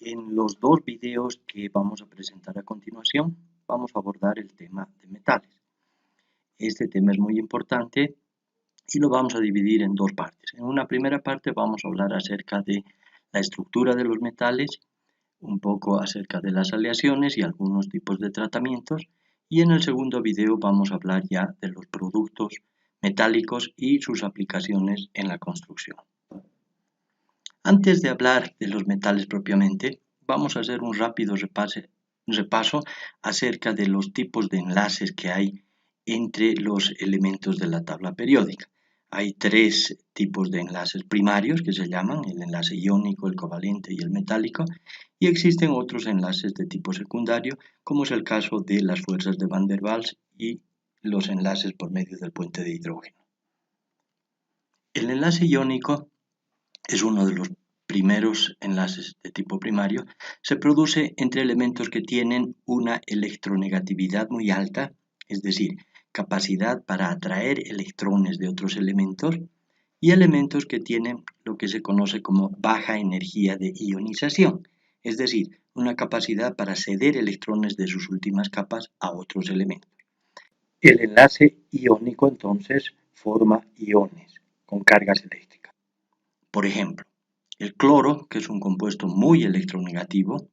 En los dos videos que vamos a presentar a continuación, vamos a abordar el tema de metales. Este tema es muy importante y lo vamos a dividir en dos partes. En una primera parte vamos a hablar acerca de la estructura de los metales, un poco acerca de las aleaciones y algunos tipos de tratamientos. Y en el segundo video vamos a hablar ya de los productos metálicos y sus aplicaciones en la construcción. Antes de hablar de los metales propiamente, vamos a hacer un rápido repaso acerca de los tipos de enlaces que hay entre los elementos de la tabla periódica. Hay tres tipos de enlaces primarios que se llaman el enlace iónico, el covalente y el metálico, y existen otros enlaces de tipo secundario, como es el caso de las fuerzas de Van der Waals y los enlaces por medio del puente de hidrógeno. El enlace iónico es uno de los primeros enlaces de tipo primario. Se produce entre elementos que tienen una electronegatividad muy alta, es decir, capacidad para atraer electrones de otros elementos, y elementos que tienen lo que se conoce como baja energía de ionización, es decir, una capacidad para ceder electrones de sus últimas capas a otros elementos. El enlace iónico entonces forma iones con cargas eléctricas. Por ejemplo, el cloro, que es un compuesto muy electronegativo,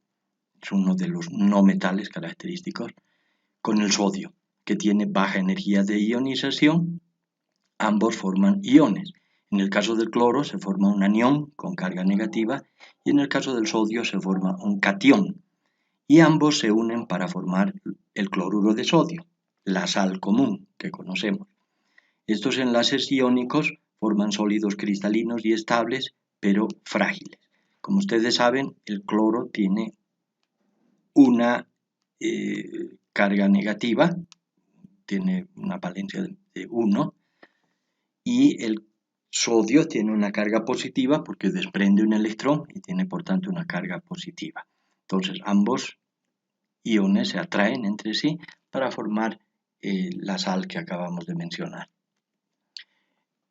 es uno de los no metales característicos, con el sodio, que tiene baja energía de ionización, ambos forman iones. En el caso del cloro se forma un anión con carga negativa y en el caso del sodio se forma un catión. Y ambos se unen para formar el cloruro de sodio, la sal común que conocemos. Estos enlaces iónicos forman sólidos cristalinos y estables, pero frágiles. Como ustedes saben, el cloro tiene una carga negativa, tiene una valencia de 1, y el sodio tiene una carga positiva porque desprende un electrón y tiene por tanto una carga positiva. Entonces ambos iones se atraen entre sí para formar la sal que acabamos de mencionar.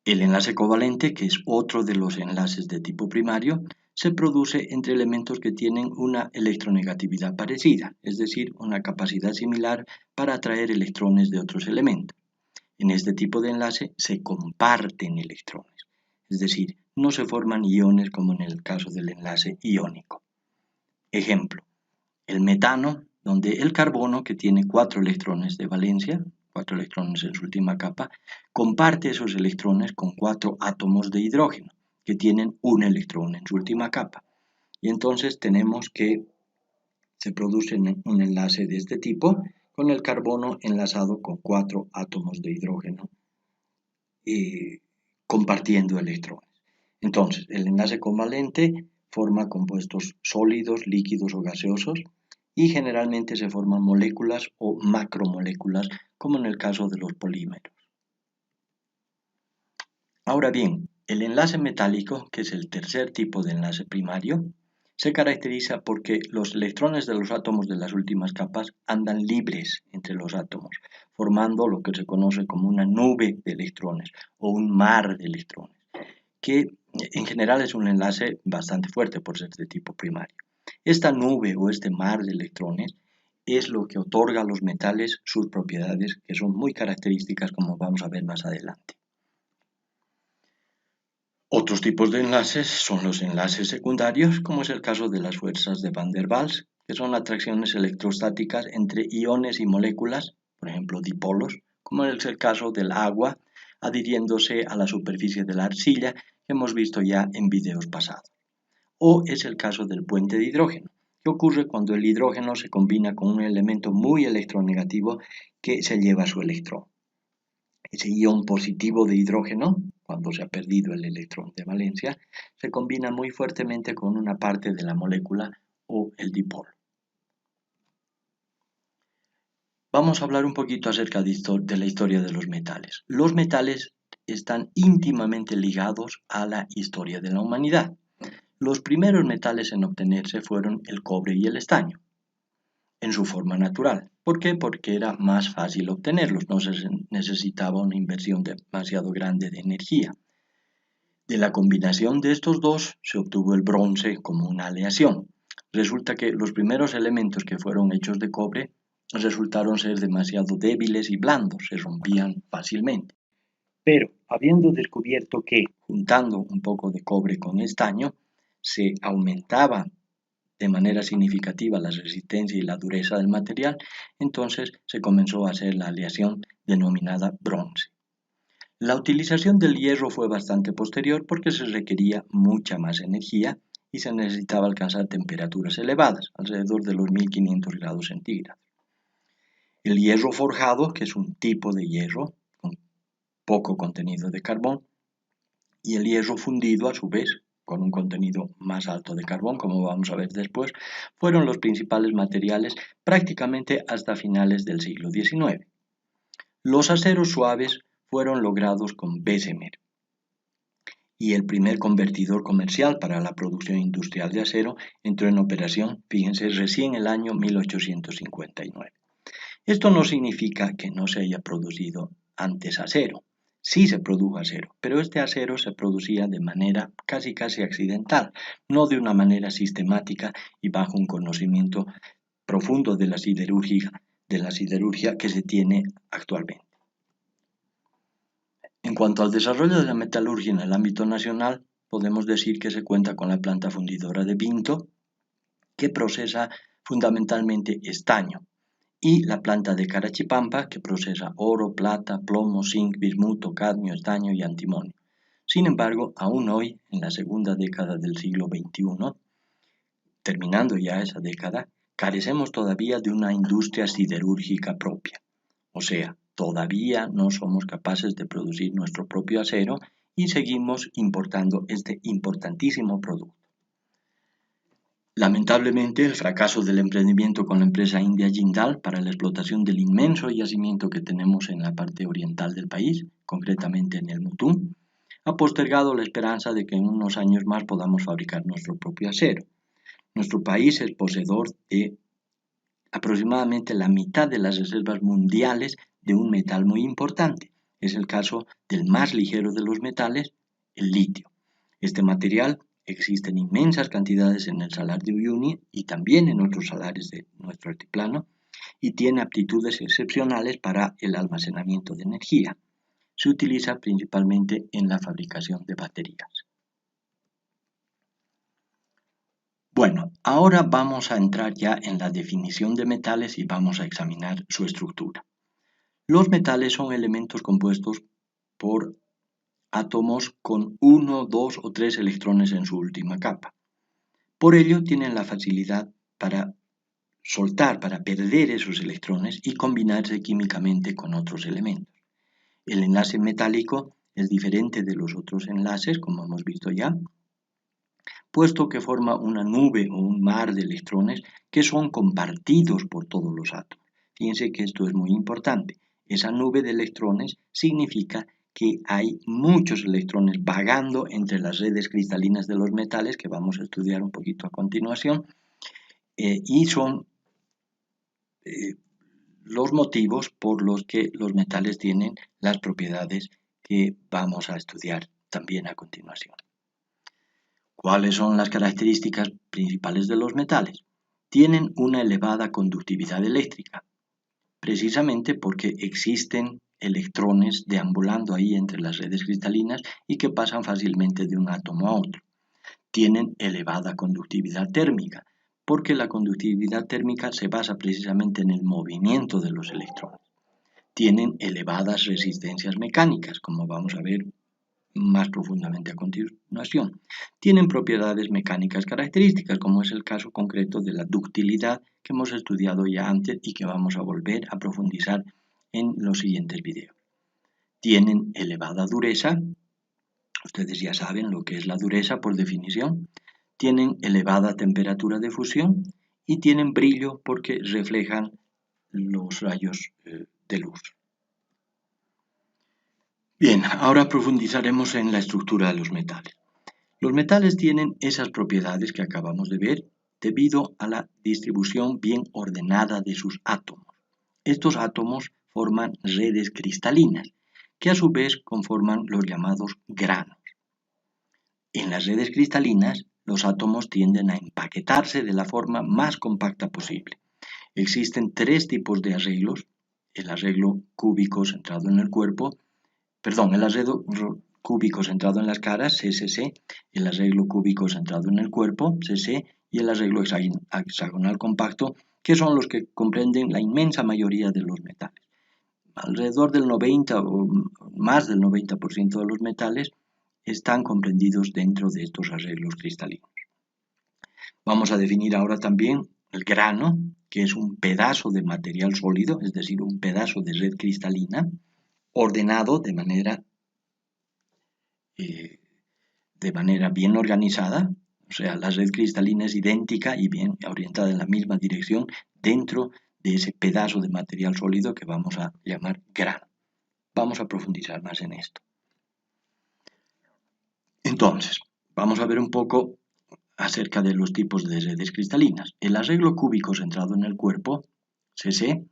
El enlace covalente, que es otro de los enlaces de tipo primario, se produce entre elementos que tienen una electronegatividad parecida, es decir, una capacidad similar para atraer electrones de otros elementos. En este tipo de enlace se comparten electrones, es decir, no se forman iones como en el caso del enlace iónico. Ejemplo, el metano, donde el carbono, que tiene 4 electrones de valencia, 4 electrones en su última capa, comparte esos electrones con 4 átomos de hidrógeno, que tienen un electrón en su última capa. Y entonces tenemos que se produce un enlace de este tipo, con el carbono enlazado con 4 átomos de hidrógeno, compartiendo electrones. Entonces, el enlace covalente forma compuestos sólidos, líquidos o gaseosos, y generalmente se forman moléculas o macromoléculas, como en el caso de los polímeros. Ahora bien, el enlace metálico, que es el tercer tipo de enlace primario, se caracteriza porque los electrones de los átomos de las últimas capas andan libres entre los átomos, formando lo que se conoce como una nube de electrones o un mar de electrones, que en general es un enlace bastante fuerte por ser de tipo primario. Esta nube o este mar de electrones es lo que otorga a los metales sus propiedades, que son muy características, como vamos a ver más adelante. Otros tipos de enlaces son los enlaces secundarios, como es el caso de las fuerzas de Van der Waals, que son atracciones electrostáticas entre iones y moléculas, por ejemplo dipolos, como es el caso del agua adhiriéndose a la superficie de la arcilla, que hemos visto ya en videos pasados. O es el caso del puente de hidrógeno, que ocurre cuando el hidrógeno se combina con un elemento muy electronegativo que se lleva su electrón. Ese ion positivo de hidrógeno, cuando se ha perdido el electrón de valencia, se combina muy fuertemente con una parte de la molécula o el dipolo. Vamos a hablar un poquito acerca de la historia de los metales. Los metales están íntimamente ligados a la historia de la humanidad. Los primeros metales en obtenerse fueron el cobre y el estaño, en su forma natural. ¿Por qué? Porque era más fácil obtenerlos, no se necesitaba una inversión demasiado grande de energía. De la combinación de estos dos se obtuvo el bronce como una aleación. resulta que los primeros elementos que fueron hechos de cobre resultaron ser demasiado débiles y blandos, se rompían fácilmente. Pero habiendo descubierto que juntando un poco de cobre con estaño se aumentaba de manera significativa la resistencia y la dureza del material, entonces se comenzó a hacer la aleación denominada bronce. La utilización del hierro fue bastante posterior porque se requería mucha más energía y se necesitaba alcanzar temperaturas elevadas, alrededor de los 1500 grados centígrados. El hierro forjado, que es un tipo de hierro con poco contenido de carbón, y el hierro fundido, a su vez, con un contenido más alto de carbón, como vamos a ver después, fueron los principales materiales prácticamente hasta finales del siglo XIX. Los aceros suaves fueron logrados con Bessemer, y el primer convertidor comercial para la producción industrial de acero entró en operación, fíjense, recién el año 1859. Esto no significa que no se haya producido antes acero. Sí se produjo acero, pero este acero se producía de manera casi accidental, no de una manera sistemática y bajo un conocimiento profundo de la siderurgia que se tiene actualmente. En cuanto al desarrollo de la metalurgia en el ámbito nacional, podemos decir que se cuenta con la planta fundidora de Vinto, que procesa fundamentalmente estaño, y la planta de Carachipampa, que procesa oro, plata, plomo, zinc, bismuto, cadmio, estaño y antimonio. Sin embargo, aún hoy, en la segunda década del siglo XXI, terminando ya esa década, carecemos todavía de una industria siderúrgica propia. O sea, todavía no somos capaces de producir nuestro propio acero y seguimos importando este importantísimo producto. Lamentablemente, el fracaso del emprendimiento con la empresa india Jindal para la explotación del inmenso yacimiento que tenemos en la parte oriental del país, concretamente en el Mutum, ha postergado la esperanza de que en unos años más podamos fabricar nuestro propio acero. Nuestro país es poseedor de aproximadamente la mitad de las reservas mundiales de un metal muy importante. Es el caso del más ligero de los metales, el litio. Este material existe en inmensas cantidades en el Salar de Uyuni y también en otros salares de nuestro altiplano y tiene aptitudes excepcionales para el almacenamiento de energía. Se utiliza principalmente en la fabricación de baterías. Bueno, ahora vamos a entrar ya en la definición de metales y vamos a examinar su estructura. Los metales son elementos compuestos por átomos con 1, 2 o 3 electrones en su última capa. Por ello tienen la facilidad para soltar, para perder esos electrones y combinarse químicamente con otros elementos. El enlace metálico es diferente de los otros enlaces, como hemos visto ya, puesto que forma una nube o un mar de electrones que son compartidos por todos los átomos. Fíjense que esto es muy importante. Esa nube de electrones significa que hay muchos electrones vagando entre las redes cristalinas de los metales, que vamos a estudiar un poquito a continuación, y son los motivos por los que los metales tienen las propiedades que vamos a estudiar también a continuación. ¿Cuáles son las características principales de los metales? Tienen una elevada conductividad eléctrica, precisamente porque existen electrones deambulando ahí entre las redes cristalinas y que pasan fácilmente de un átomo a otro. Tienen elevada conductividad térmica, porque la conductividad térmica se basa precisamente en el movimiento de los electrones. Tienen elevadas resistencias mecánicas, como vamos a ver más profundamente a continuación. Tienen propiedades mecánicas características, como es el caso concreto de la ductilidad que hemos estudiado ya antes y que vamos a volver a profundizar en los siguientes videos. Tienen elevada dureza, ustedes ya saben lo que es la dureza por definición. Tienen elevada temperatura de fusión y tienen brillo porque reflejan los rayos de luz. Bien, ahora profundizaremos en la estructura de los metales. Los metales tienen esas propiedades que acabamos de ver debido a la distribución bien ordenada de sus átomos. Estos átomos forman redes cristalinas, que a su vez conforman los llamados granos. En las redes cristalinas, los átomos tienden a empaquetarse de la forma más compacta posible. Existen tres tipos de arreglos: el arreglo cúbico centrado en el cuerpo, el arreglo cúbico centrado en las caras, CCC, el arreglo cúbico centrado en el cuerpo, CC, y el arreglo hexagonal compacto, que son los que comprenden la inmensa mayoría de los metales. Alrededor del 90 o más del 90% de los metales están comprendidos dentro de estos arreglos cristalinos. Vamos a definir ahora también el grano, que es un pedazo de material sólido, es decir, un pedazo de red cristalina, ordenado de manera bien organizada. O sea, la red cristalina es idéntica y bien orientada en la misma dirección dentro de ese pedazo de material sólido que vamos a llamar grano. Vamos a profundizar más en esto. Entonces, vamos a ver un poco acerca de los tipos de redes cristalinas. El arreglo cúbico centrado en el cuerpo, CC,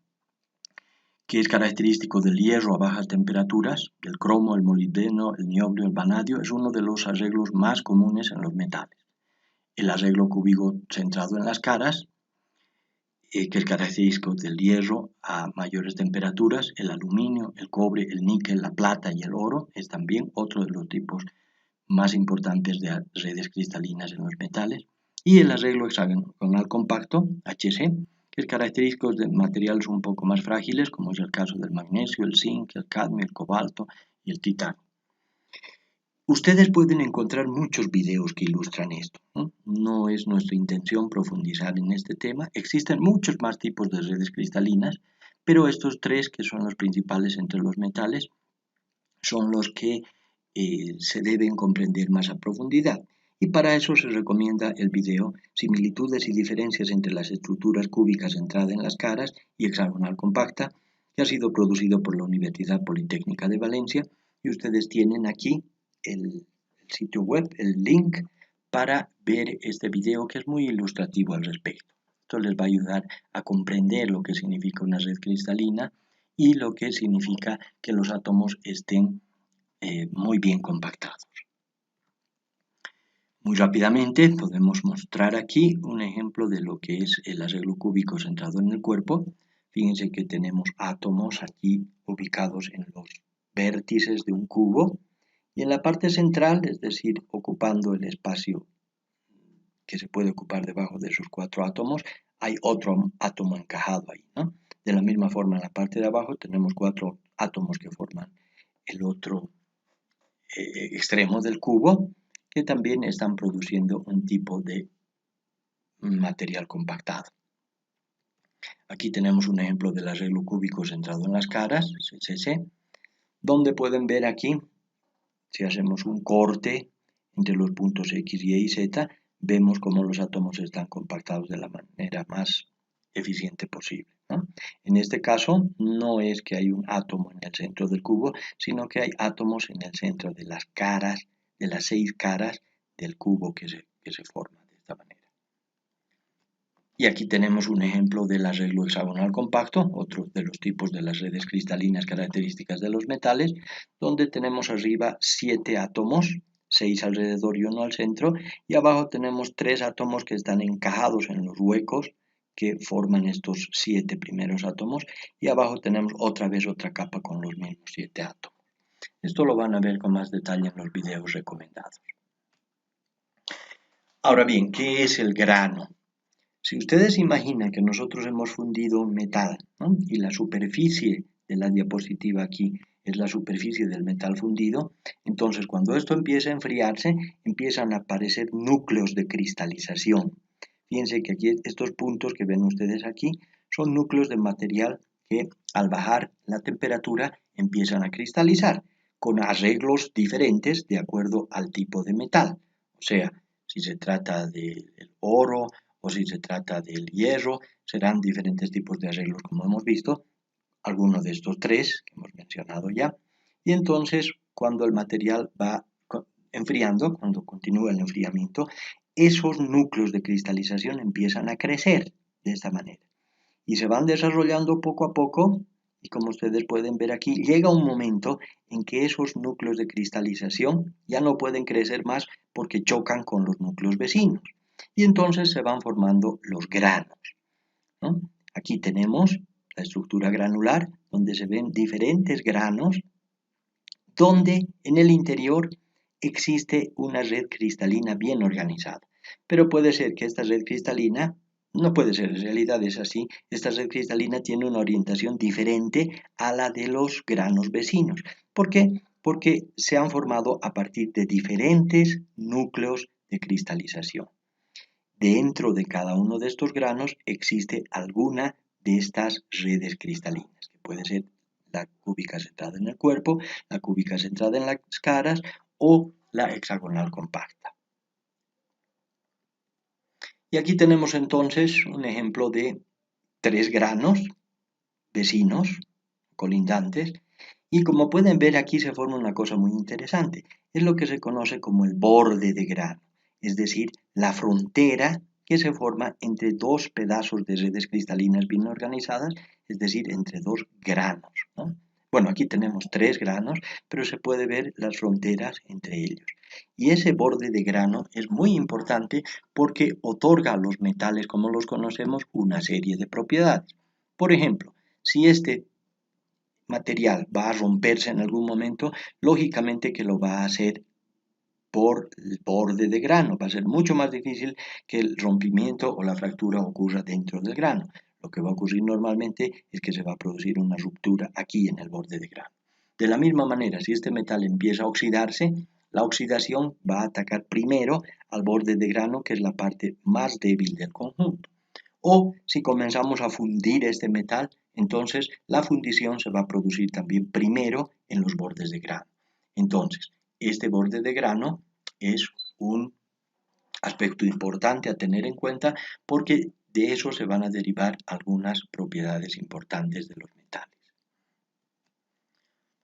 que es característico del hierro a bajas temperaturas, el cromo, el molibdeno, el niobio, el vanadio, es uno de los arreglos más comunes en los metales. El arreglo cúbico centrado en las caras, que es característico del hierro a mayores temperaturas, el aluminio, el cobre, el níquel, la plata y el oro, es también otro de los tipos más importantes de redes cristalinas en los metales. Y el arreglo hexagonal compacto, HC, que es característico de materiales un poco más frágiles, como es el caso del magnesio, el zinc, el cadmio, el cobalto y el titanio. Ustedes pueden encontrar muchos videos que ilustran esto, ¿no? No es nuestra intención profundizar en este tema. Existen muchos más tipos de redes cristalinas, pero estos tres, que son los principales entre los metales, son los que se deben comprender más a profundidad. Y para eso se recomienda el video Similitudes y diferencias entre las estructuras cúbicas centradas en las caras y hexagonal compacta, que ha sido producido por la Universidad Politécnica de Valencia, y ustedes tienen aquí el sitio web, el link para ver este video, que es muy ilustrativo al respecto. Esto les va a ayudar a comprender lo que significa una red cristalina y lo que significa que los átomos estén muy bien compactados. Muy rápidamente podemos mostrar aquí un ejemplo de lo que es el arreglo cúbico centrado en el cuerpo. Fíjense que tenemos átomos aquí ubicados en los vértices de un cubo y en la parte central, es decir, ocupando el espacio que se puede ocupar debajo de esos cuatro átomos, hay otro átomo encajado ahí, ¿no? De la misma forma, en la parte de abajo tenemos cuatro átomos que forman el otro extremo del cubo, que también están produciendo un tipo de material compactado. Aquí tenemos un ejemplo del arreglo cúbico centrado en las caras, CC, donde pueden ver aquí, si hacemos un corte entre los puntos X, Y y Z, vemos cómo los átomos están compactados de la manera más eficiente posible, ¿no? En este caso, no es que hay un átomo en el centro del cubo, sino que hay átomos en el centro de las caras, de las 6 caras del cubo que se forma de esta manera. Y aquí tenemos un ejemplo del arreglo hexagonal compacto, otro de los tipos de las redes cristalinas características de los metales, donde tenemos arriba 7 átomos, 6 alrededor y 1 al centro, y abajo tenemos 3 átomos que están encajados en los huecos que forman estos 7 primeros átomos, y abajo tenemos otra vez otra capa con los mismos 7 átomos. Esto lo van a ver con más detalle en los videos recomendados. Ahora bien, ¿qué es el grano? Si ustedes imaginan que nosotros hemos fundido un metal, ¿no? Y la superficie de la diapositiva aquí es la superficie del metal fundido, entonces cuando esto empieza a enfriarse, empiezan a aparecer núcleos de cristalización. Fíjense que aquí estos puntos que ven ustedes aquí son núcleos de material que al bajar la temperatura empiezan a cristalizar con arreglos diferentes de acuerdo al tipo de metal. O sea, si se trata del oro o si se trata del hierro, serán diferentes tipos de arreglos como hemos visto, algunos de estos tres que hemos mencionado ya. Y entonces, cuando el material va enfriando, cuando continúa el enfriamiento, esos núcleos de cristalización empiezan a crecer de esta manera y se van desarrollando poco a poco y como ustedes pueden ver aquí, llega un momento en que esos núcleos de cristalización ya no pueden crecer más porque chocan con los núcleos vecinos. Y entonces se van formando los granos, ¿no? Aquí tenemos la estructura granular, donde se ven diferentes granos, donde en el interior existe una red cristalina bien organizada. Pero puede ser que esta red cristalina, no puede ser, en realidad es así, esta red cristalina tiene una orientación diferente a la de los granos vecinos. ¿Por qué? Porque se han formado a partir de diferentes núcleos de cristalización. Dentro de cada uno de estos granos existe alguna de estas redes cristalinas, que puede ser la cúbica centrada en el cuerpo, la cúbica centrada en las caras o la hexagonal compacta. Y aquí tenemos entonces un ejemplo de 3 granos vecinos, colindantes, y como pueden ver aquí se forma una cosa muy interesante, es lo que se conoce como el borde de grano, es decir, la frontera que se forma entre dos pedazos de redes cristalinas bien organizadas, es decir, entre dos granos, ¿no? Bueno, aquí tenemos 3 granos, pero se puede ver las fronteras entre ellos. Y ese borde de grano es muy importante porque otorga a los metales como los conocemos una serie de propiedades. Por ejemplo, si este material va a romperse en algún momento, lógicamente que lo va a hacer por el borde de grano. Va a ser mucho más difícil que el rompimiento o la fractura ocurra dentro del grano. Lo que va a ocurrir normalmente es que se va a producir una ruptura aquí en el borde de grano. De la misma manera, si este metal empieza a oxidarse, la oxidación va a atacar primero al borde de grano, que es la parte más débil del conjunto. O si comenzamos a fundir este metal, entonces la fundición se va a producir también primero en los bordes de grano. Entonces, este borde de grano es un aspecto importante a tener en cuenta porque de eso se van a derivar algunas propiedades importantes de los metales.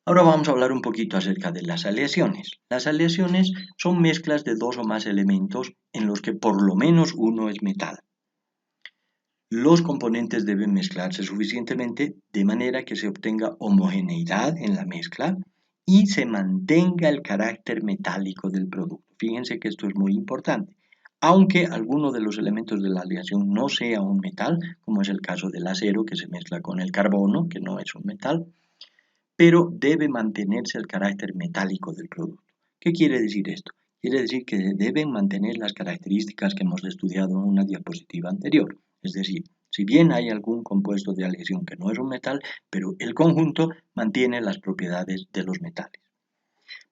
Ahora vamos a hablar un poquito acerca de las aleaciones. Las aleaciones son mezclas de 2 o más elementos en los que por lo menos uno es metal. Los componentes deben mezclarse suficientemente de manera que se obtenga homogeneidad en la mezcla y se mantenga el carácter metálico del producto. Fíjense que esto es muy importante. Aunque alguno de los elementos de la aleación no sea un metal, como es el caso del acero que se mezcla con el carbono, que no es un metal, pero debe mantenerse el carácter metálico del producto. ¿Qué quiere decir esto? Quiere decir que deben mantener las características que hemos estudiado en una diapositiva anterior. Es decir, si bien hay algún compuesto de aleación que no es un metal, pero el conjunto mantiene las propiedades de los metales.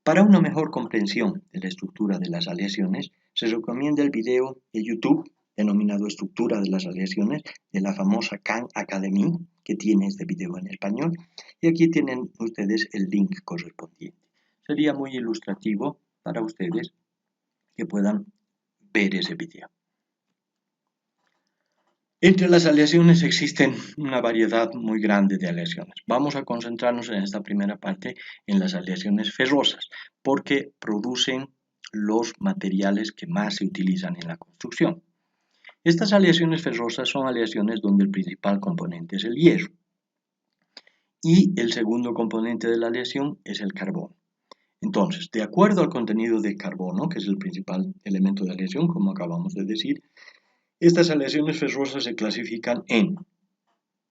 Para una mejor comprensión de la estructura de las aleaciones, se recomienda el video de YouTube denominado Estructura de las aleaciones de la famosa Khan Academy, que tiene este video en español, y aquí tienen ustedes el link correspondiente. Sería muy ilustrativo para ustedes que puedan ver ese video. Entre las aleaciones existen una variedad muy grande de aleaciones. Vamos a concentrarnos en esta primera parte en las aleaciones ferrosas, porque producen los materiales que más se utilizan en la construcción. Estas aleaciones ferrosas son aleaciones donde el principal componente es el hierro y el segundo componente de la aleación es el carbono. Entonces, de acuerdo al contenido de carbono, que es el principal elemento de aleación, como acabamos de decir, estas aleaciones ferrosas se clasifican en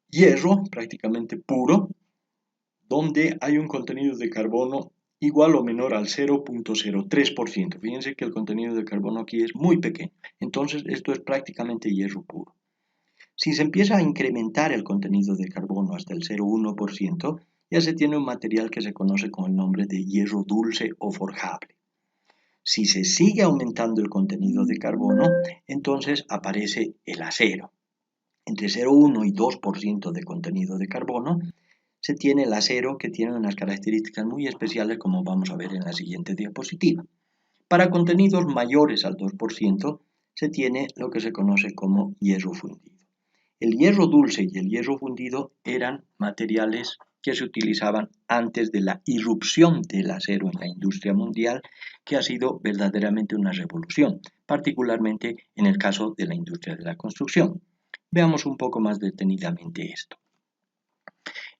hierro, prácticamente puro, donde hay un contenido de carbono igual o menor al 0.03%. Fíjense que el contenido de carbono aquí es muy pequeño. Entonces, esto es prácticamente hierro puro. Si se empieza a incrementar el contenido de carbono hasta el 0,1%, ya se tiene un material que se conoce con el nombre de hierro dulce o forjable. Si se sigue aumentando el contenido de carbono, entonces aparece el acero. Entre 0,1 y 2% de contenido de carbono, se tiene el acero que tiene unas características muy especiales como vamos a ver en la siguiente diapositiva. Para contenidos mayores al 2%, se tiene lo que se conoce como hierro fundido. El hierro dulce y el hierro fundido eran materiales que se utilizaban antes de la irrupción del acero en la industria mundial, que ha sido verdaderamente una revolución, particularmente en el caso de la industria de la construcción. Veamos un poco más detenidamente esto.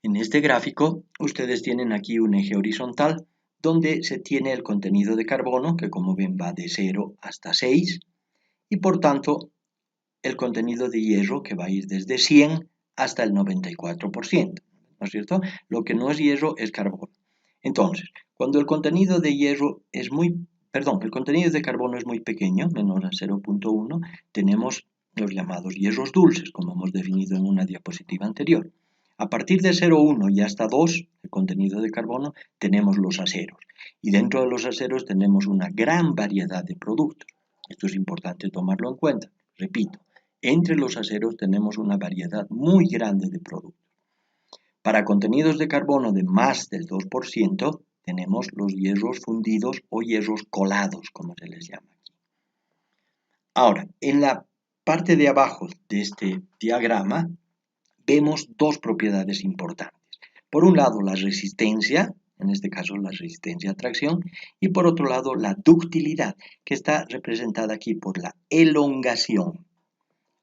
En este gráfico, ustedes tienen aquí un eje horizontal donde se tiene el contenido de carbono, que como ven va de 0 hasta 6, y por tanto el contenido de hierro que va a ir desde 100 hasta el 94%, ¿no es cierto? Lo que no es hierro es carbono. Entonces, cuando el contenido de el contenido de carbono es muy pequeño, menor a 0.1, tenemos los llamados hierros dulces, como hemos definido en una diapositiva anterior. A partir de 0,1 y hasta 2, el contenido de carbono, tenemos los aceros. Y dentro de los aceros tenemos una gran variedad de productos. Esto es importante tomarlo en cuenta. Repito, entre los aceros tenemos una variedad muy grande de productos. Para contenidos de carbono de más del 2%, tenemos los hierros fundidos o hierros colados, como se les llama aquí. Ahora, en la parte de abajo de este diagrama, vemos dos propiedades importantes. Por un lado, la resistencia, en este caso la resistencia a tracción, y por otro lado, la ductilidad, que está representada aquí por la elongación.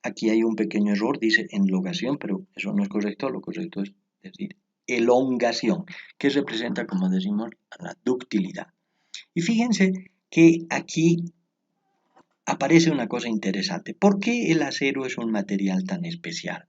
Aquí hay un pequeño error, dice elongación, pero eso no es correcto, lo correcto es decir elongación, que representa, como decimos, la ductilidad. Y fíjense que aquí aparece una cosa interesante. ¿Por qué el acero es un material tan especial?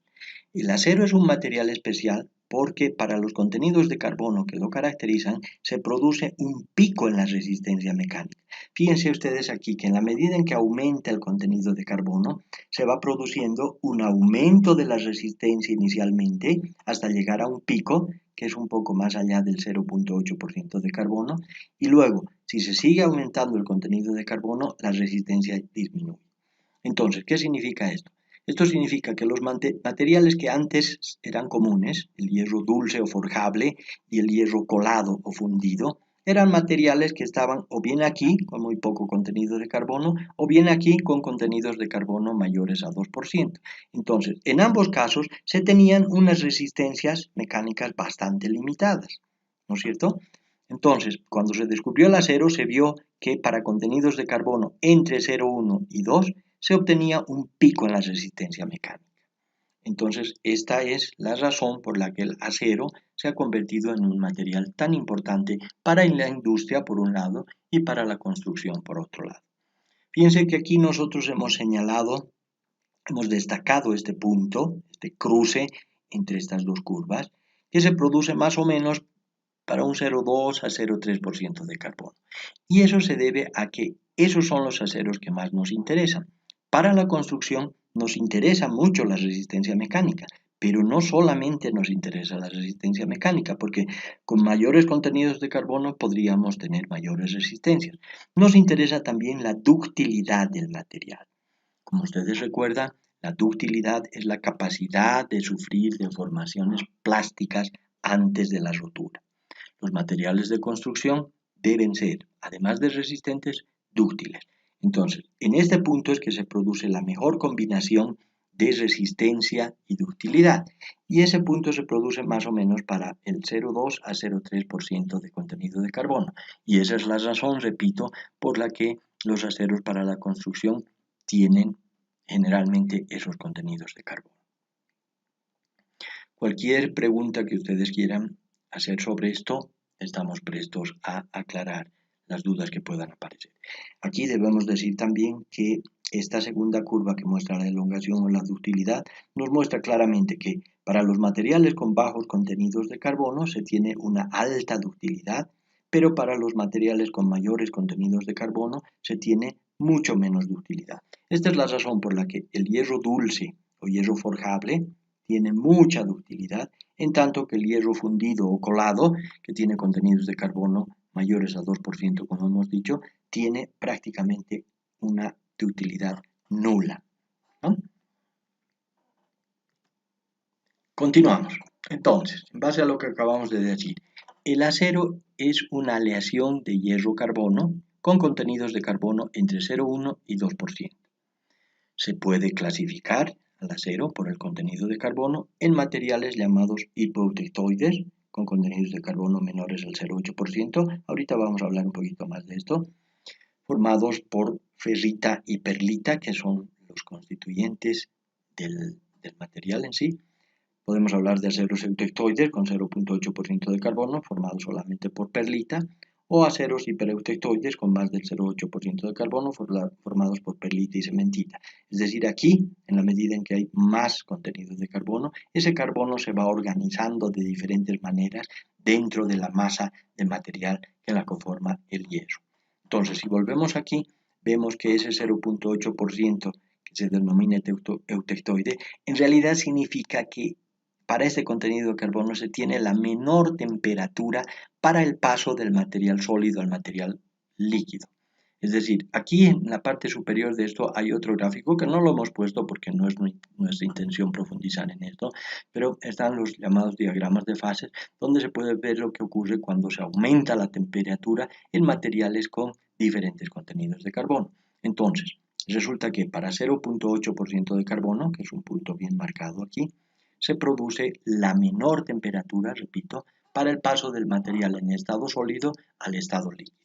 El acero es un material especial porque para los contenidos de carbono que lo caracterizan se produce un pico en la resistencia mecánica. Fíjense ustedes aquí que en la medida en que aumenta el contenido de carbono se va produciendo un aumento de la resistencia inicialmente hasta llegar a un pico que es un poco más allá del 0.8% de carbono y luego si se sigue aumentando el contenido de carbono la resistencia disminuye. Entonces, ¿qué significa esto? Esto significa que los materiales que antes eran comunes, el hierro dulce o forjable y el hierro colado o fundido, eran materiales que estaban o bien aquí con muy poco contenido de carbono o bien aquí con contenidos de carbono mayores a 2%. Entonces, en ambos casos se tenían unas resistencias mecánicas bastante limitadas, ¿no es cierto? Entonces, cuando se descubrió el acero, se vio que para contenidos de carbono entre 0,1 y 2 se obtenía un pico en la resistencia mecánica. Entonces, esta es la razón por la que el acero se ha convertido en un material tan importante para la industria, por un lado, y para la construcción, por otro lado. Fíjense que aquí nosotros hemos señalado, hemos destacado este punto, este cruce entre estas dos curvas, que se produce más o menos para un 0,2 a 0,3% de carbono. Y eso se debe a que esos son los aceros que más nos interesan. Para la construcción nos interesa mucho la resistencia mecánica, pero no solamente nos interesa la resistencia mecánica, porque con mayores contenidos de carbono podríamos tener mayores resistencias. Nos interesa también la ductilidad del material. Como ustedes recuerdan, la ductilidad es la capacidad de sufrir deformaciones plásticas antes de la rotura. Los materiales de construcción deben ser, además de resistentes, dúctiles. Entonces, en este punto es que se produce la mejor combinación de resistencia y ductilidad. Y ese punto se produce más o menos para el 0,2 a 0,3% de contenido de carbono. Y esa es la razón, repito, por la que los aceros para la construcción tienen generalmente esos contenidos de carbono. Cualquier pregunta que ustedes quieran hacer sobre esto, estamos prestos a aclarar las dudas que puedan aparecer. Aquí debemos decir también que esta segunda curva que muestra la elongación o la ductilidad nos muestra claramente que para los materiales con bajos contenidos de carbono se tiene una alta ductilidad, pero para los materiales con mayores contenidos de carbono se tiene mucho menos ductilidad. Esta es la razón por la que el hierro dulce o hierro forjable tiene mucha ductilidad, en tanto que el hierro fundido o colado, que tiene contenidos de carbono mayores a 2%, como hemos dicho, tiene prácticamente una ductilidad nula, ¿no? Continuamos. Entonces, en base a lo que acabamos de decir, el acero es una aleación de hierro-carbono con contenidos de carbono entre 0,1 y 2%. Se puede clasificar al acero por el contenido de carbono en materiales llamados hipotectoides, con contenidos de carbono menores al 0,8%. Ahorita vamos a hablar un poquito más de esto. Formados por ferrita y perlita, que son los constituyentes del material en sí. Podemos hablar de aceros eutectoides con 0.8% de carbono formados solamente por perlita, o aceros hipereutectoides con más del 0.8% de carbono formados por perlita y cementita. Es decir, aquí, en la medida en que hay más contenido de carbono, ese carbono se va organizando de diferentes maneras dentro de la masa de material que la conforma el hierro. Entonces, si volvemos aquí, vemos que ese 0.8% que se denomina eutectoide, en realidad significa que para este contenido de carbono se tiene la menor temperatura para el paso del material sólido al material líquido. Es decir, aquí en la parte superior de esto hay otro gráfico que no lo hemos puesto porque no es nuestra intención profundizar en esto, pero están los llamados diagramas de fases donde se puede ver lo que ocurre cuando se aumenta la temperatura en materiales con diferentes contenidos de carbono. Entonces, resulta que para 0.8% de carbono, que es un punto bien marcado aquí, se produce la menor temperatura, repito, para el paso del material en estado sólido al estado líquido.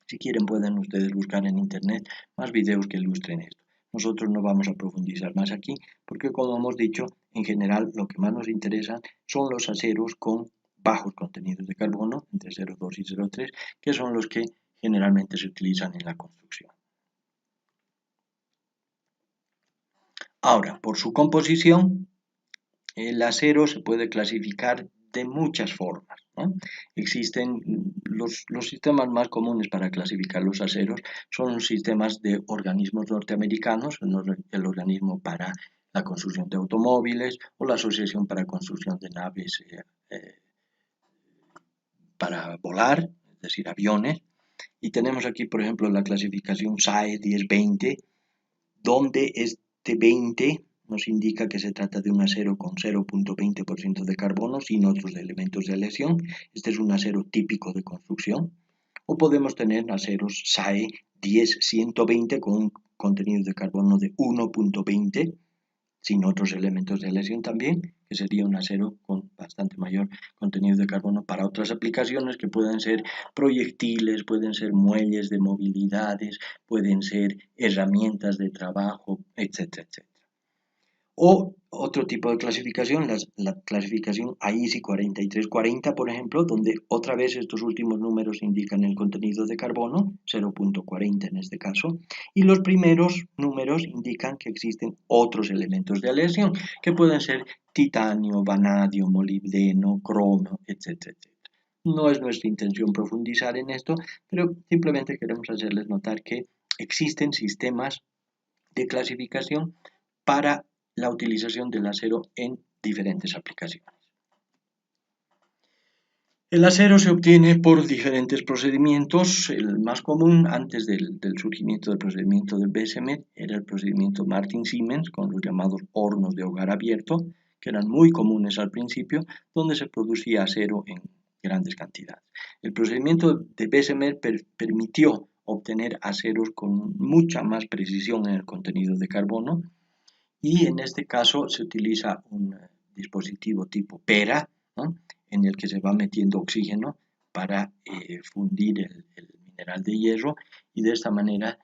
Si quieren pueden ustedes buscar en internet más videos que ilustren esto. Nosotros no vamos a profundizar más aquí porque, como hemos dicho, en general lo que más nos interesa son los aceros con bajos contenidos de carbono, entre 0,2 y 0,3, que son los que generalmente se utilizan en la construcción. Ahora, por su composición, el acero se puede clasificar de muchas formas, ¿no? Existen los sistemas más comunes para clasificar los aceros son sistemas de organismos norteamericanos, el organismo para la construcción de automóviles o la Asociación para Construcción de Naves para volar, es decir, aviones. Y tenemos aquí, por ejemplo, la clasificación SAE 1020, donde este 20 nos indica que se trata de un acero con 0.20% de carbono sin otros elementos de aleación. Este es un acero típico de construcción. O podemos tener aceros SAE 10-120 con un contenido de carbono de 1.20 sin otros elementos de aleación también, que sería un acero con bastante mayor contenido de carbono para otras aplicaciones que pueden ser proyectiles, pueden ser muelles de movilidades, pueden ser herramientas de trabajo, etcétera, etcétera. O otro tipo de clasificación, la clasificación AISI 4340, por ejemplo, donde otra vez estos últimos números indican el contenido de carbono, 0.40 en este caso, y los primeros números indican que existen otros elementos de aleación, que pueden ser titanio, vanadio, molibdeno, cromo, etcétera, etcétera. No es nuestra intención profundizar en esto, pero simplemente queremos hacerles notar que existen sistemas de clasificación para la utilización del acero en diferentes aplicaciones. El acero se obtiene por diferentes procedimientos. El más común antes del surgimiento del procedimiento del BSM era el procedimiento Martin-Siemens con los llamados hornos de hogar abierto, que eran muy comunes al principio, donde se producía acero en grandes cantidades. El procedimiento de BSM permitió obtener aceros con mucha más precisión en el contenido de carbono, y en este caso se utiliza un dispositivo tipo PERA, ¿no?, en el que se va metiendo oxígeno para fundir el mineral de hierro y de esta manera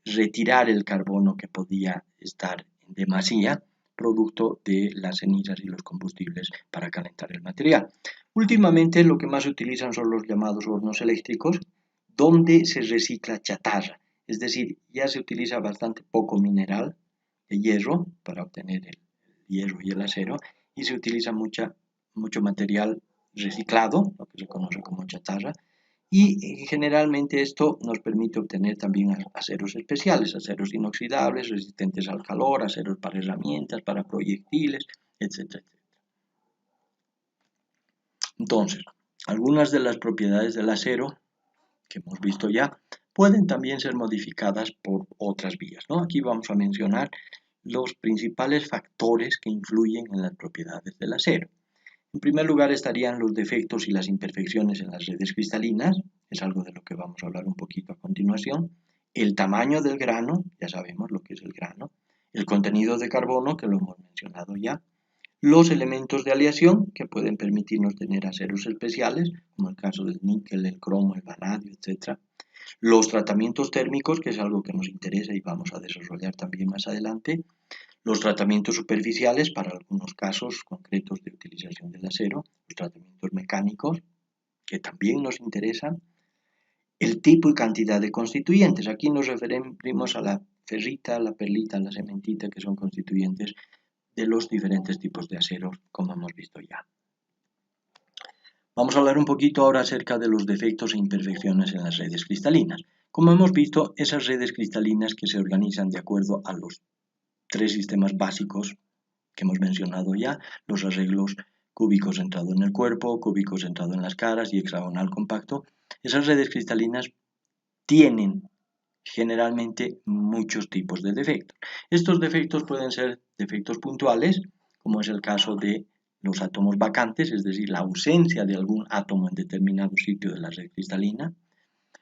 retirar el carbono que podía estar en demasía, producto de las cenizas y los combustibles para calentar el material. Últimamente lo que más se utilizan son los llamados hornos eléctricos, donde se recicla chatarra, es decir, ya se utiliza bastante poco mineral de hierro para obtener el hierro y el acero, y se utiliza mucho material reciclado, lo que se conoce como chatarra, y generalmente esto nos permite obtener también aceros especiales, aceros inoxidables, resistentes al calor, aceros para herramientas, para proyectiles, etcétera, etcétera. Entonces, algunas de las propiedades del acero que hemos visto ya pueden también ser modificadas por otras vías, ¿no? Aquí vamos a mencionar los principales factores que influyen en las propiedades del acero. En primer lugar estarían los defectos y las imperfecciones en las redes cristalinas, es algo de lo que vamos a hablar un poquito a continuación. El tamaño del grano, ya sabemos lo que es el grano. El contenido de carbono, que lo hemos mencionado ya. Los elementos de aleación, que pueden permitirnos tener aceros especiales, como el caso del níquel, el cromo, el vanadio, etc. Los tratamientos térmicos, que es algo que nos interesa y vamos a desarrollar también más adelante. Los tratamientos superficiales para algunos casos concretos de utilización del acero, los tratamientos mecánicos, que también nos interesan, el tipo y cantidad de constituyentes. Aquí nos referimos a la ferrita, la perlita, la cementita, que son constituyentes de los diferentes tipos de aceros, como hemos visto ya. Vamos a hablar un poquito ahora acerca de los defectos e imperfecciones en las redes cristalinas. Como hemos visto, esas redes cristalinas que se organizan de acuerdo a los tres sistemas básicos que hemos mencionado ya, los arreglos cúbico centrado en el cuerpo, cúbico centrado en las caras y hexagonal compacto, esas redes cristalinas tienen generalmente muchos tipos de defectos. Estos defectos pueden ser defectos puntuales, como es el caso de los átomos vacantes, es decir, la ausencia de algún átomo en determinado sitio de la red cristalina.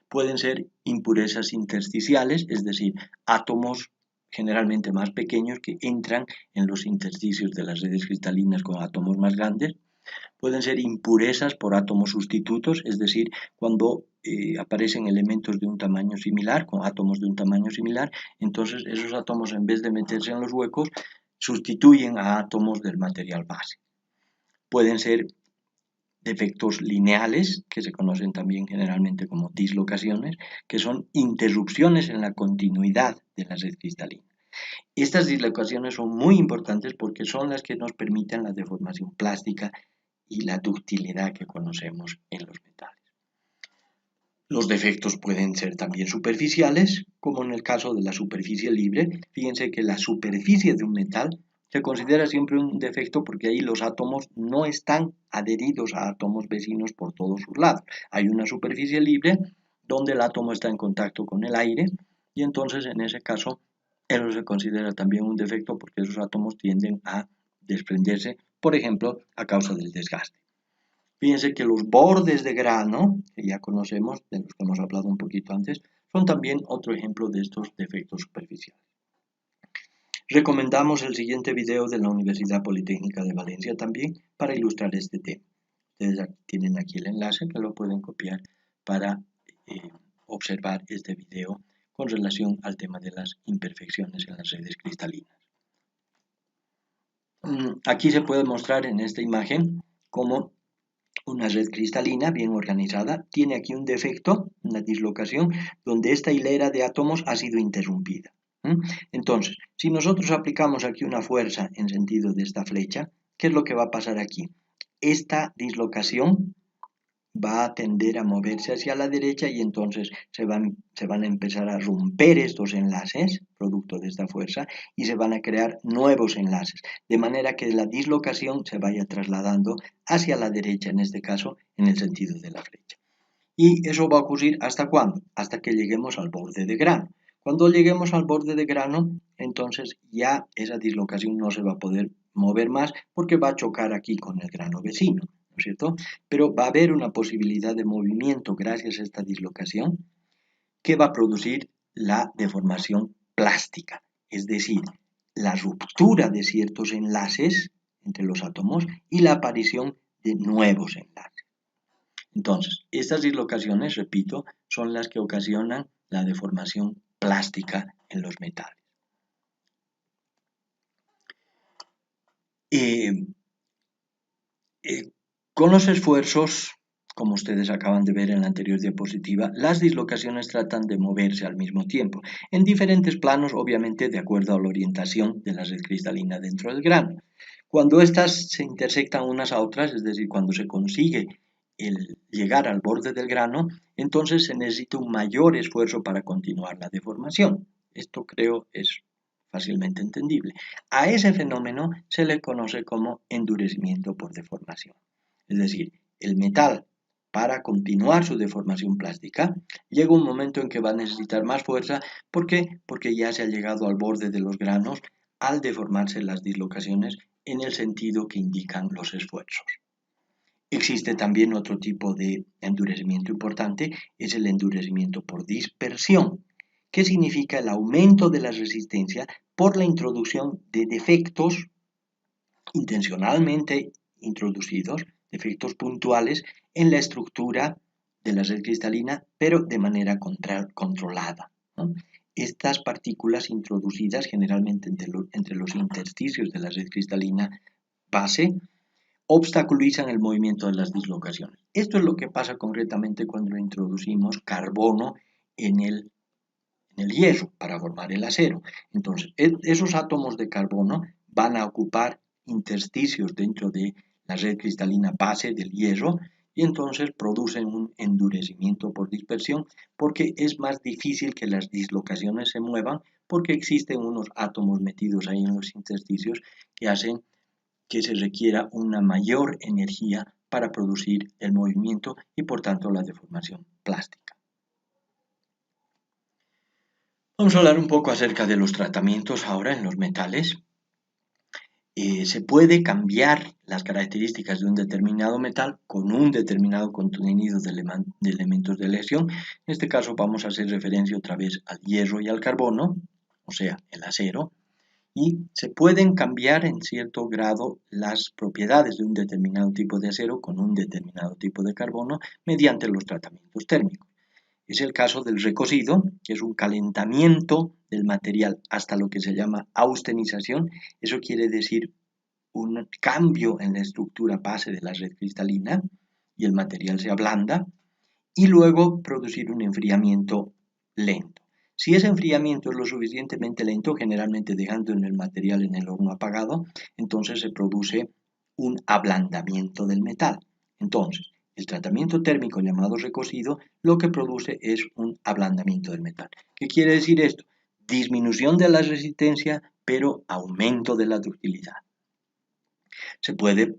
Pueden ser impurezas intersticiales, es decir, átomos generalmente más pequeños que entran en los intersticios de las redes cristalinas con átomos más grandes. Pueden ser impurezas por átomos sustitutos, es decir, cuando aparecen elementos de un tamaño similar, con átomos de un tamaño similar, entonces esos átomos, en vez de meterse en los huecos, sustituyen a átomos del material base. Pueden ser defectos lineales, que se conocen también generalmente como dislocaciones, que son interrupciones en la continuidad de la red cristalina. Estas dislocaciones son muy importantes porque son las que nos permiten la deformación plástica y la ductilidad que conocemos en los metales. Los defectos pueden ser también superficiales, como en el caso de la superficie libre. Fíjense que la superficie de un metal se considera siempre un defecto porque ahí los átomos no están adheridos a átomos vecinos por todos sus lados. Hay una superficie libre donde el átomo está en contacto con el aire y entonces en ese caso eso se considera también un defecto porque esos átomos tienden a desprenderse, por ejemplo, a causa del desgaste. Fíjense que los bordes de grano, que ya conocemos, de los que hemos hablado un poquito antes, son también otro ejemplo de estos defectos superficiales. Recomendamos el siguiente video de la Universidad Politécnica de Valencia también para ilustrar este tema. Ustedes tienen aquí el enlace que lo pueden copiar para observar este video con relación al tema de las imperfecciones en las redes cristalinas. Aquí se puede mostrar en esta imagen cómo una red cristalina bien organizada tiene aquí un defecto, una dislocación, donde esta hilera de átomos ha sido interrumpida. Entonces, si nosotros aplicamos aquí una fuerza en sentido de esta flecha, ¿qué es lo que va a pasar aquí? Esta dislocación va a tender a moverse hacia la derecha y entonces se van a empezar a romper estos enlaces, producto de esta fuerza, y se van a crear nuevos enlaces, de manera que la dislocación se vaya trasladando hacia la derecha, en este caso, en el sentido de la flecha. Y eso va a ocurrir ¿hasta cuándo? Hasta que lleguemos al borde de grano. Cuando lleguemos al borde de grano, entonces ya esa dislocación no se va a poder mover más porque va a chocar aquí con el grano vecino, ¿no es cierto? Pero va a haber una posibilidad de movimiento gracias a esta dislocación que va a producir la deformación plástica, es decir, la ruptura de ciertos enlaces entre los átomos y la aparición de nuevos enlaces. Entonces, estas dislocaciones, repito, son las que ocasionan la deformación plástica en los metales. Con los esfuerzos, como ustedes acaban de ver en la anterior diapositiva, las dislocaciones tratan de moverse al mismo tiempo, en diferentes planos, obviamente de acuerdo a la orientación de la red cristalina dentro del grano. Cuando estas se intersectan unas a otras, es decir, cuando se consigue el llegar al borde del grano, entonces se necesita un mayor esfuerzo para continuar la deformación. Esto creo es fácilmente entendible. A ese fenómeno se le conoce como endurecimiento por deformación. Es decir, el metal, para continuar su deformación plástica, llega un momento en que va a necesitar más fuerza. ¿Por qué? Porque ya se ha llegado al borde de los granos al deformarse las dislocaciones en el sentido que indican los esfuerzos. Existe también otro tipo de endurecimiento importante, es el endurecimiento por dispersión, que significa el aumento de la resistencia por la introducción de defectos intencionalmente introducidos, defectos puntuales en la estructura de la red cristalina, pero de manera controlada, ¿no? estas partículas introducidas generalmente entre los intersticios de la red cristalina base obstaculizan el movimiento de las dislocaciones. Esto es lo que pasa concretamente cuando introducimos carbono en el hierro para formar el acero. Entonces, esos átomos de carbono van a ocupar intersticios dentro de la red cristalina base del hierro y entonces producen un endurecimiento por dispersión porque es más difícil que las dislocaciones se muevan porque existen unos átomos metidos ahí en los intersticios que hacen que se requiera una mayor energía para producir el movimiento y por tanto la deformación plástica. Vamos a hablar un poco acerca de los tratamientos ahora en los metales. Se puede cambiar las características de un determinado metal con un determinado contenido de elementos de lesión. En este caso vamos a hacer referencia otra vez al hierro y al carbono, o sea, el acero, y se pueden cambiar en cierto grado las propiedades de un determinado tipo de acero con un determinado tipo de carbono mediante los tratamientos térmicos. Es el caso del recocido, que es un calentamiento del material hasta lo que se llama austenización. Eso quiere decir un cambio en la estructura base de la red cristalina y el material se ablanda y luego producir un enfriamiento lento. Si ese enfriamiento es lo suficientemente lento, generalmente dejando el material en el horno apagado, entonces se produce un ablandamiento del metal. Entonces, el tratamiento térmico llamado recocido lo que produce es un ablandamiento del metal. ¿Qué quiere decir esto? Disminución de la resistencia, pero aumento de la ductilidad. Se puede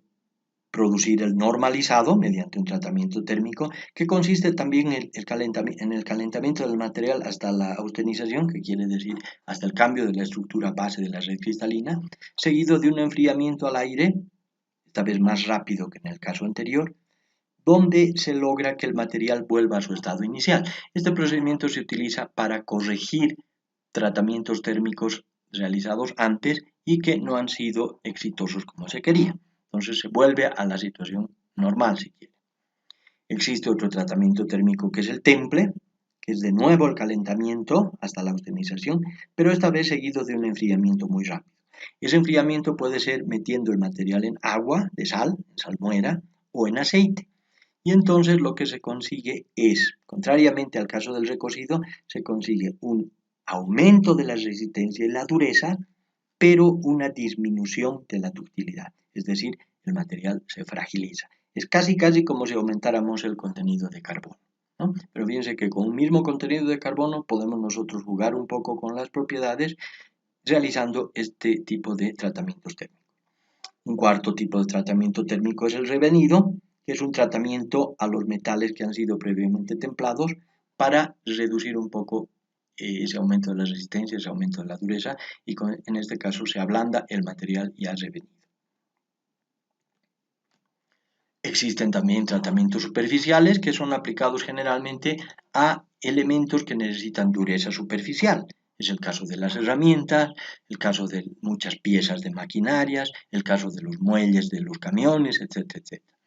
producir el normalizado mediante un tratamiento térmico que consiste también en el calentamiento del material hasta la austenización, que quiere decir hasta el cambio de la estructura base de la red cristalina, seguido de un enfriamiento al aire, esta vez más rápido que en el caso anterior, donde se logra que el material vuelva a su estado inicial. Este procedimiento se utiliza para corregir tratamientos térmicos realizados antes y que no han sido exitosos como se quería. Entonces se vuelve a la situación normal si quiere. Existe otro tratamiento térmico que es el temple, que es de nuevo el calentamiento hasta la austenización, pero esta vez seguido de un enfriamiento muy rápido. Ese enfriamiento puede ser metiendo el material en agua de sal, en salmuera, o en aceite. Y entonces lo que se consigue es, contrariamente al caso del recocido, se consigue un aumento de la resistencia y la dureza, pero una disminución de la ductilidad, es decir, el material se fragiliza. Es casi como si aumentáramos el contenido de carbono, ¿no? Pero fíjense que con un mismo contenido de carbono podemos nosotros jugar un poco con las propiedades realizando este tipo de tratamientos térmicos. Un cuarto tipo de tratamiento térmico es el revenido, que es un tratamiento a los metales que han sido previamente templados para reducir un poco ese aumento de la resistencia, ese aumento de la dureza y en este caso se ablanda el material ya revenido. Existen también tratamientos superficiales que son aplicados generalmente a elementos que necesitan dureza superficial. Es el caso de las herramientas, el caso de muchas piezas de maquinarias, el caso de los muelles de los camiones, etcétera, etcétera.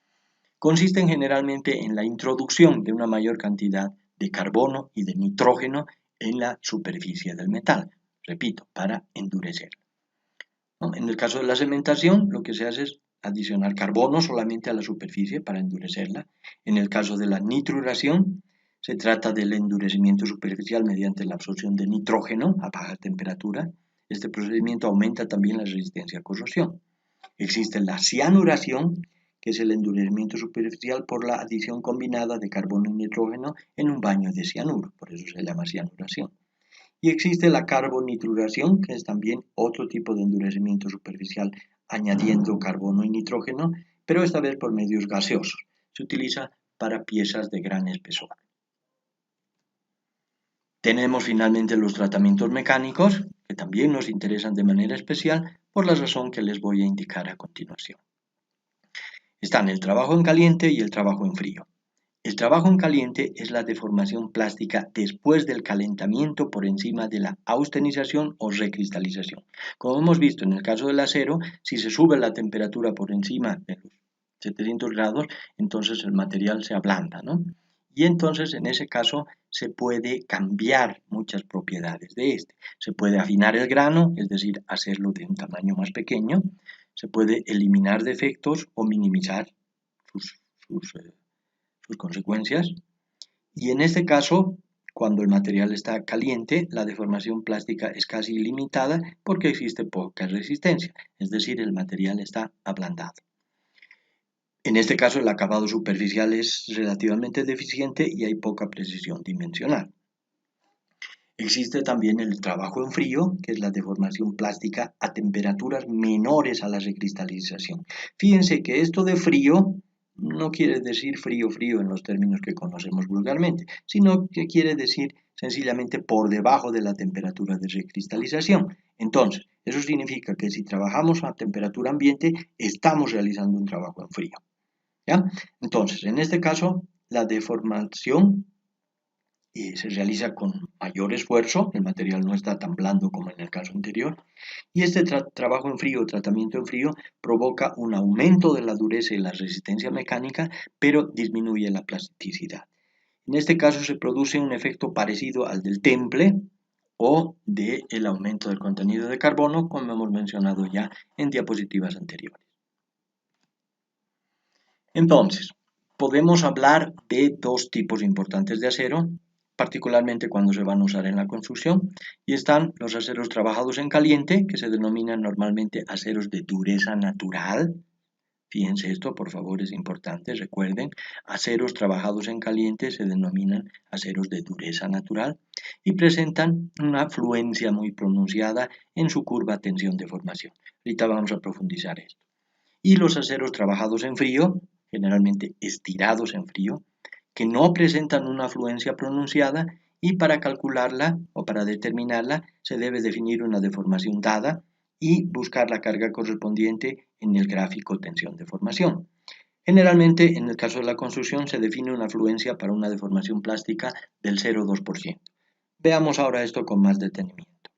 Consisten generalmente en la introducción de una mayor cantidad de carbono y de nitrógeno en la superficie del metal, repito, para endurecerlo. ¿No? En el caso de la cementación, lo que se hace es adicionar carbono solamente a la superficie para endurecerla. En el caso de la nitruración, se trata del endurecimiento superficial mediante la absorción de nitrógeno a baja temperatura. Este procedimiento aumenta también la resistencia a corrosión. Existe la cianuración, que es el endurecimiento superficial por la adición combinada de carbono y nitrógeno en un baño de cianuro, por eso se llama cianuración. Y existe la carbonitruración, que es también otro tipo de endurecimiento superficial añadiendo carbono y nitrógeno, pero esta vez por medios gaseosos. Se utiliza para piezas de gran espesor. Tenemos finalmente los tratamientos mecánicos, que también nos interesan de manera especial por la razón que les voy a indicar a continuación. Están el trabajo en caliente y el trabajo en frío. El trabajo en caliente es la deformación plástica después del calentamiento por encima de la austenización o recristalización. Como hemos visto en el caso del acero, si se sube la temperatura por encima de los 700 grados, entonces el material se ablanda, ¿no? y entonces en ese caso se puede cambiar muchas propiedades de este. Se puede afinar el grano, es decir, hacerlo de un tamaño más pequeño, se puede eliminar defectos o minimizar sus consecuencias. Y en este caso, cuando el material está caliente, la deformación plástica es casi ilimitada porque existe poca resistencia, es decir, el material está ablandado. En este caso, el acabado superficial es relativamente deficiente y hay poca precisión dimensional. Existe también el trabajo en frío, que es la deformación plástica a temperaturas menores a la recristalización. Fíjense que esto de frío no quiere decir frío en los términos que conocemos vulgarmente, sino que quiere decir sencillamente por debajo de la temperatura de recristalización. Entonces, eso significa que si trabajamos a temperatura ambiente, estamos realizando un trabajo en frío. ¿Ya? Entonces, en este caso, la deformación se realiza con mayor esfuerzo, el material no está tan blando como en el caso anterior, y este trabajo en frío, tratamiento en frío, provoca un aumento de la dureza y la resistencia mecánica, pero disminuye la plasticidad. En este caso se produce un efecto parecido al del temple o del aumento del contenido de carbono, como hemos mencionado ya en diapositivas anteriores. Entonces, podemos hablar de dos tipos importantes de acero, particularmente cuando se van a usar en la construcción, y están los aceros trabajados en caliente, que se denominan normalmente aceros de dureza natural. Fíjense esto, por favor, es importante, recuerden, aceros trabajados en caliente se denominan aceros de dureza natural y presentan una fluencia muy pronunciada en su curva tensión-deformación. Ahorita vamos a profundizar esto. Y los aceros trabajados en frío, generalmente estirados en frío, que no presentan una fluencia pronunciada y para calcularla o para determinarla se debe definir una deformación dada y buscar la carga correspondiente en el gráfico tensión-deformación. Generalmente, en el caso de la construcción, se define una fluencia para una deformación plástica del 0,2%. Veamos ahora esto con más detenimiento.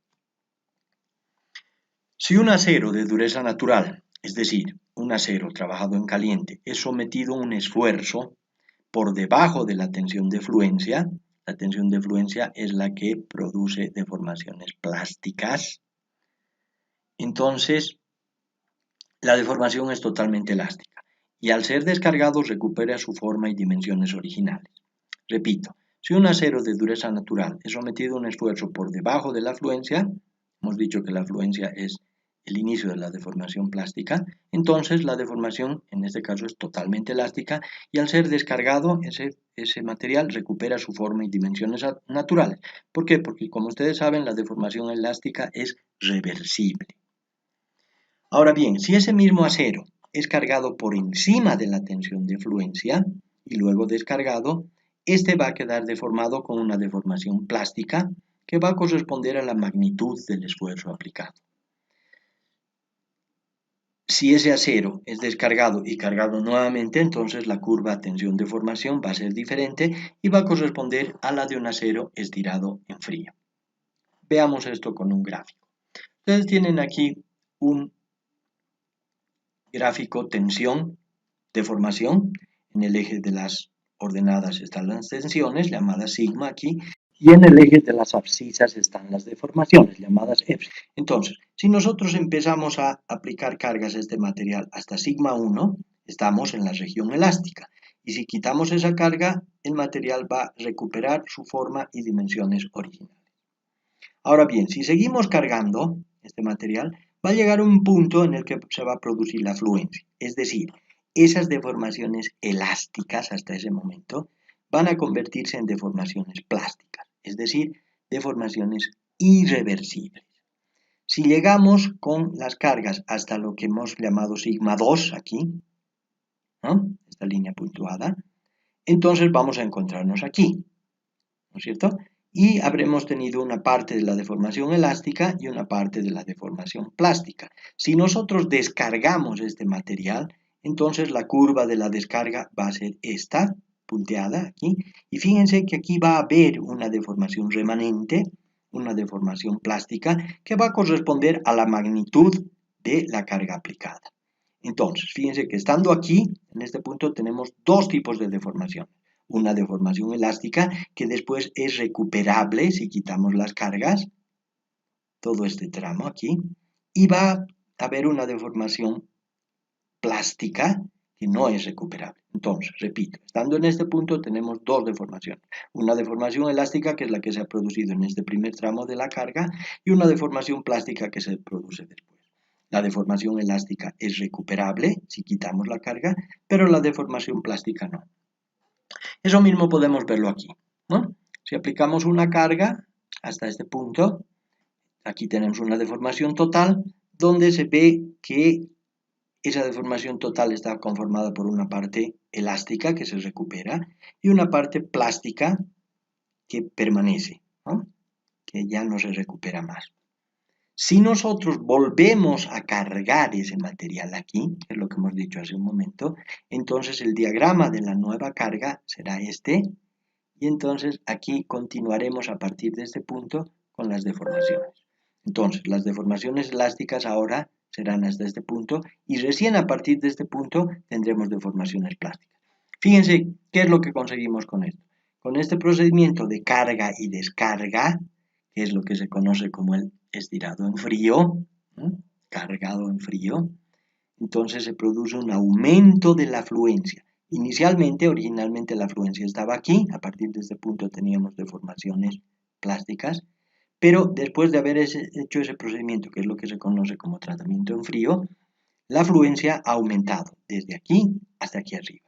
Si un acero de dureza natural, es decir, un acero trabajado en caliente, es sometido a un esfuerzo por debajo de la tensión de fluencia es la que produce deformaciones plásticas, entonces la deformación es totalmente elástica y al ser descargado recupera su forma y dimensiones originales. Repito, si un acero de dureza natural es sometido a un esfuerzo por debajo de la fluencia, hemos dicho que la fluencia es el inicio de la deformación plástica, entonces la deformación en este caso es totalmente elástica y al ser descargado ese material recupera su forma y dimensiones naturales. ¿Por qué? Porque como ustedes saben la deformación elástica es reversible. Ahora bien, si ese mismo acero es cargado por encima de la tensión de fluencia y luego descargado, este va a quedar deformado con una deformación plástica que va a corresponder a la magnitud del esfuerzo aplicado. Si ese acero es descargado y cargado nuevamente, entonces la curva tensión-deformación va a ser diferente y va a corresponder a la de un acero estirado en frío. Veamos esto con un gráfico. Ustedes tienen aquí un gráfico tensión-deformación. En el eje de las ordenadas están las tensiones, llamadas sigma aquí, y en el eje de las abscisas están las deformaciones, llamadas epsilon. Entonces, si nosotros empezamos a aplicar cargas a este material hasta sigma 1, estamos en la región elástica. Y si quitamos esa carga, el material va a recuperar su forma y dimensiones originales. Ahora bien, si seguimos cargando este material, va a llegar un punto en el que se va a producir la fluencia. Es decir, esas deformaciones elásticas hasta ese momento van a convertirse en deformaciones plásticas, es decir, deformaciones irreversibles. Si llegamos con las cargas hasta lo que hemos llamado sigma 2 aquí, ¿no? Esta línea puntuada, entonces vamos a encontrarnos aquí, ¿no es cierto? Y habremos tenido una parte de la deformación elástica y una parte de la deformación plástica. Si nosotros descargamos este material, entonces la curva de la descarga va a ser esta, punteada aquí, y fíjense que aquí va a haber una deformación remanente, una deformación plástica, que va a corresponder a la magnitud de la carga aplicada. Entonces, fíjense que estando aquí, en este punto, tenemos dos tipos de deformación. una deformación elástica que después es recuperable si quitamos las cargas, todo este tramo aquí, y va a haber una deformación plástica que no es recuperable. Entonces, repito, estando en este punto tenemos dos deformaciones. Una deformación elástica, que es la que se ha producido en este primer tramo de la carga, y una deformación plástica que se produce después. La deformación elástica es recuperable si quitamos la carga, pero la deformación plástica no. Eso mismo podemos verlo aquí, ¿no? Si aplicamos una carga hasta este punto, aquí tenemos una deformación total, donde se ve que esa deformación total está conformada por una parte elástica que se recupera y una parte plástica que permanece, ¿no? Que ya no se recupera más. Si nosotros volvemos a cargar ese material aquí, que es lo que hemos dicho hace un momento, entonces el diagrama de la nueva carga será este, y entonces aquí continuaremos a partir de este punto con las deformaciones. Entonces, las deformaciones elásticas ahora serán hasta este punto y recién a partir de este punto tendremos deformaciones plásticas. Fíjense qué es lo que conseguimos con esto. Con este procedimiento de carga y descarga, que es lo que se conoce como el estirado en frío, ¿no? Cargado en frío, entonces se produce un aumento de la afluencia. Originalmente la afluencia estaba aquí, a partir de este punto teníamos deformaciones plásticas, pero después de haber hecho ese procedimiento, que es lo que se conoce como tratamiento en frío, la afluencia ha aumentado desde aquí hasta aquí arriba.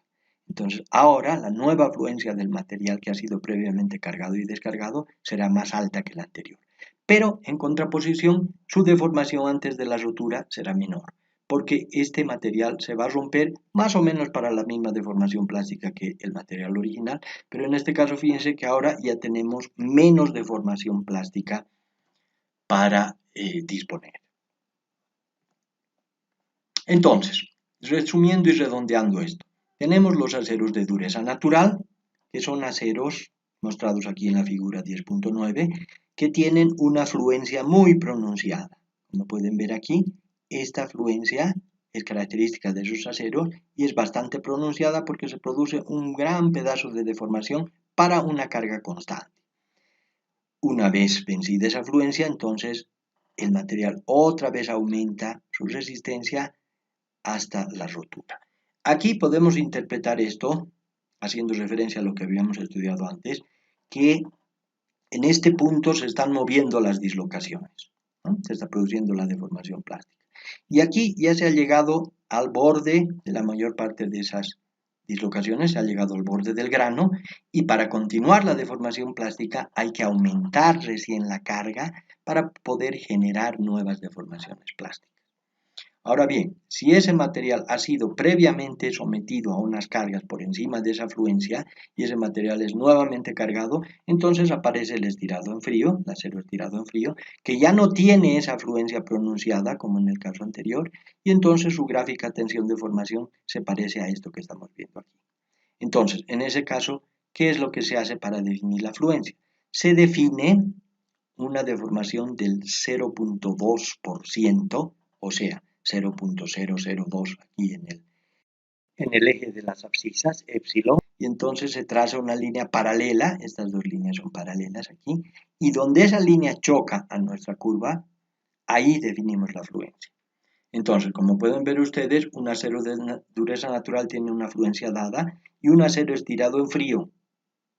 Entonces ahora la nueva afluencia del material que ha sido previamente cargado y descargado será más alta que la anterior. Pero en contraposición, su deformación antes de la rotura será menor, porque este material se va a romper más o menos para la misma deformación plástica que el material original, pero en este caso fíjense que ahora ya tenemos menos deformación plástica para disponer. Entonces, resumiendo y redondeando esto, tenemos los aceros de dureza natural, que son aceros mostrados aquí en la figura 10.9, que tienen una afluencia muy pronunciada. Como pueden ver aquí, esta afluencia es característica de esos aceros y es bastante pronunciada porque se produce un gran pedazo de deformación para una carga constante. Una vez vencida esa afluencia, entonces el material otra vez aumenta su resistencia hasta la rotura. Aquí podemos interpretar esto, haciendo referencia a lo que habíamos estudiado antes, que en este punto se están moviendo las dislocaciones, ¿no? Se está produciendo la deformación plástica. Y aquí ya se ha llegado al borde de la mayor parte de esas dislocaciones, se ha llegado al borde del grano, y para continuar la deformación plástica hay que aumentar recién la carga para poder generar nuevas deformaciones plásticas. Ahora bien, si ese material ha sido previamente sometido a unas cargas por encima de esa afluencia y ese material es nuevamente cargado, entonces aparece el estirado en frío, el acero estirado en frío, que ya no tiene esa afluencia pronunciada como en el caso anterior, y entonces su gráfica tensión de formación se parece a esto que estamos viendo aquí. Entonces, en ese caso, ¿qué es lo que se hace para definir la afluencia? Se define una deformación del 0.2%, o sea, 0.002 aquí en el eje de las abscisas, epsilon, y entonces se traza una línea paralela, estas dos líneas son paralelas aquí, y donde esa línea choca a nuestra curva, ahí definimos la afluencia. Entonces, como pueden ver ustedes, un acero de dureza natural tiene una afluencia dada y un acero estirado en frío,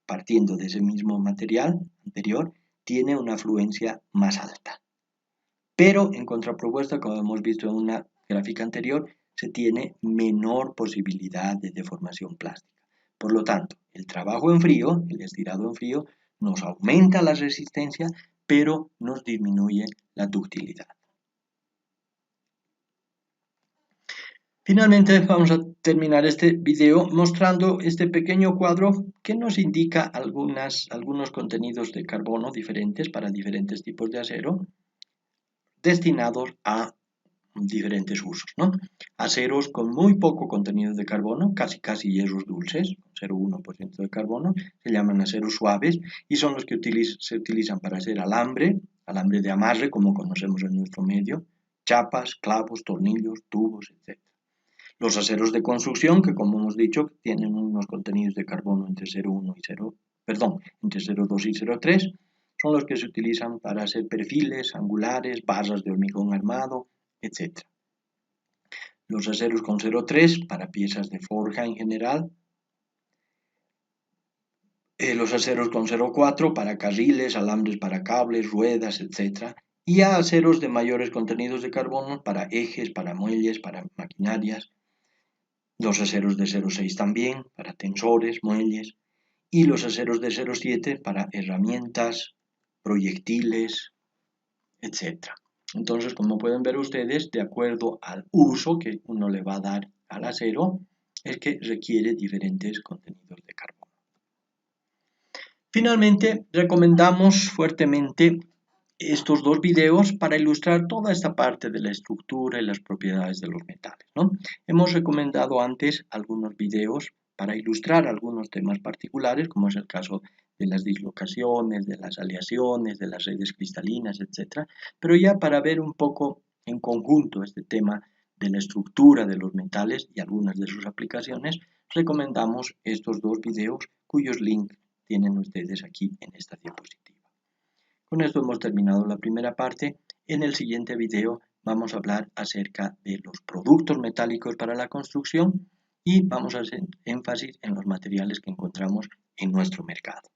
partiendo de ese mismo material anterior, tiene una afluencia más alta. Pero en contrapropuesta, como hemos visto en una gráfica anterior, se tiene menor posibilidad de deformación plástica. Por lo tanto, el trabajo en frío, el estirado en frío, nos aumenta la resistencia, pero nos disminuye la ductilidad. Finalmente vamos a terminar este video mostrando este pequeño cuadro que nos indica algunos contenidos de carbono diferentes para diferentes tipos de acero destinados a diferentes usos, ¿no? Aceros con muy poco contenido de carbono, casi hierros dulces, 0,1% de carbono, se llaman aceros suaves y son los que se utilizan para hacer alambre de amarre como conocemos en nuestro medio, chapas, clavos, tornillos, tubos, etc. Los aceros de construcción, que como hemos dicho, tienen unos contenidos de carbono entre 0,1 y 0, perdón, entre 0,2 y 0,3, son los que se utilizan para hacer perfiles, angulares, barras de hormigón armado, etc. Los aceros con 0,3 para piezas de forja en general. Los aceros con 0,4 para carriles, alambres para cables, ruedas, etc. Y a aceros de mayores contenidos de carbono para ejes, para muelles, para maquinarias. Los aceros de 0,6 también para tensores, muelles. Y los aceros de 0,7 para herramientas, proyectiles, etc. Entonces, como pueden ver ustedes, de acuerdo al uso que uno le va a dar al acero, es que requiere diferentes contenidos de carbono. Finalmente, recomendamos fuertemente estos dos videos para ilustrar toda esta parte de la estructura y las propiedades de los metales, ¿no? Hemos recomendado antes algunos videos para ilustrar algunos temas particulares, como es el caso de las dislocaciones, de las aleaciones, de las redes cristalinas, etc. Pero ya para ver un poco en conjunto este tema de la estructura de los metales y algunas de sus aplicaciones, recomendamos estos dos videos cuyos links tienen ustedes aquí en esta diapositiva. Con esto hemos terminado la primera parte. En el siguiente video vamos a hablar acerca de los productos metálicos para la construcción y vamos a hacer énfasis en los materiales que encontramos en nuestro mercado.